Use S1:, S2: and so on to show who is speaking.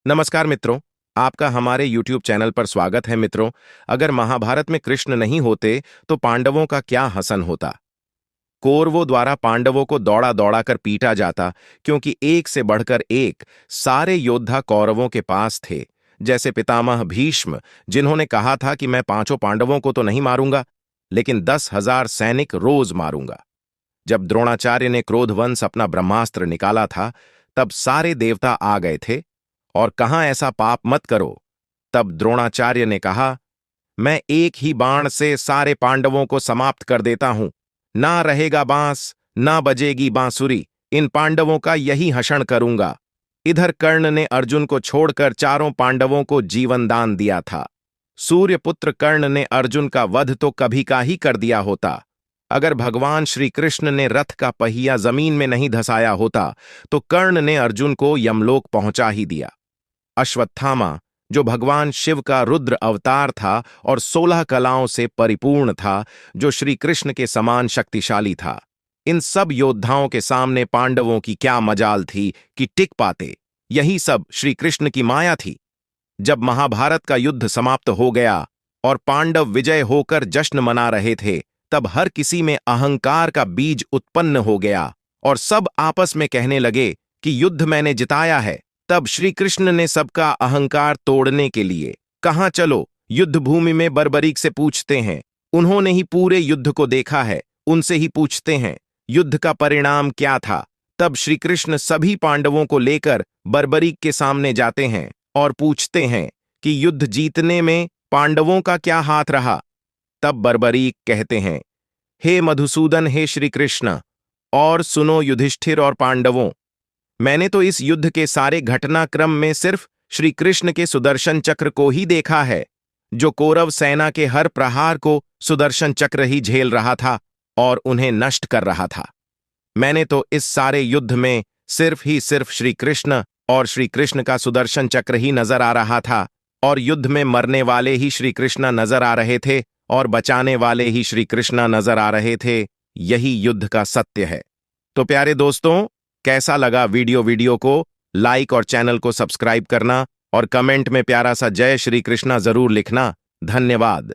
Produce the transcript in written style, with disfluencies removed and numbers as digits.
S1: नमस्कार मित्रों। आपका हमारे YouTube चैनल पर स्वागत है मित्रों। अगर महाभारत में कृष्ण नहीं होते तो पांडवों का क्या हसन होता। कौरवों द्वारा पांडवों को दौड़ा दौड़ा कर पीटा जाता, क्योंकि एक से बढ़कर एक सारे योद्धा कौरवों के पास थे। जैसे पितामह भीष्म, जिन्होंने कहा था कि मैं 5 पांडवों को तो नहीं मारूंगा, लेकिन 10,000 सैनिक रोज मारूंगा। जब द्रोणाचार्य ने क्रोधवंश अपना ब्रह्मास्त्र निकाला था, तब सारे देवता आ गए थे और कहा ऐसा पाप मत करो। तब द्रोणाचार्य ने कहा, मैं एक ही बाण से सारे पांडवों को समाप्त कर देता हूं। ना रहेगा बांस, ना बजेगी बांसुरी, इन पांडवों का यही हषण करूंगा। इधर कर्ण ने अर्जुन को छोड़कर चारों पांडवों को जीवन दान दिया था। सूर्यपुत्र कर्ण ने अर्जुन का वध तो कभी का ही कर दिया होता। अगर भगवान श्री कृष्ण ने रथ का पहिया जमीन में नहीं धसाया होता तो कर्ण ने अर्जुन को यमलोक पहुंचा ही दिया। अश्वत्थामा, जो भगवान शिव का रुद्र अवतार था और 16 कलाओं से परिपूर्ण था, जो श्री कृष्ण के समान शक्तिशाली था, इन सब योद्धाओं के सामने पांडवों की क्या मजाल थी कि टिक पाते। यही सब श्री कृष्ण की माया थी। जब महाभारत का युद्ध समाप्त हो गया और पांडव विजय होकर जश्न मना रहे थे, तब हर किसी में अहंकार का बीज उत्पन्न हो गया और सब आपस में कहने लगे कि युद्ध मैंने जिताया है। तब श्री कृष्ण ने सबका अहंकार तोड़ने के लिए कहा, चलो युद्ध भूमि में बर्बरीक से पूछते हैं। उन्होंने ही पूरे युद्ध को देखा है, उनसे ही पूछते हैं युद्ध का परिणाम क्या था। तब श्री कृष्ण सभी पांडवों को लेकर बर्बरीक के सामने जाते हैं और पूछते हैं कि युद्ध जीतने में पांडवों का क्या हाथ रहा। तब बर्बरीक कहते हैं, हे मधुसूदन, हे श्री कृष्ण, और सुनो युधिष्ठिर और पांडवों, मैंने तो इस युद्ध के सारे घटनाक्रम में सिर्फ श्री कृष्ण के सुदर्शन चक्र को ही देखा है, जो कौरव सेना के हर प्रहार को सुदर्शन चक्र ही झेल रहा था और उन्हें नष्ट कर रहा था। मैंने तो इस सारे युद्ध में सिर्फ श्री कृष्ण और श्री कृष्ण का सुदर्शन चक्र ही नजर आ रहा था, और युद्ध में मरने वाले ही श्री कृष्ण नजर आ रहे थे और बचाने वाले ही श्री कृष्ण नजर आ रहे थे। यही युद्ध का सत्य है। तो प्यारे दोस्तों, कैसा लगा वीडियो को लाइक और चैनल को सब्सक्राइब करना और कमेंट में प्यारा सा जय श्री कृष्णा जरूर लिखना। धन्यवाद।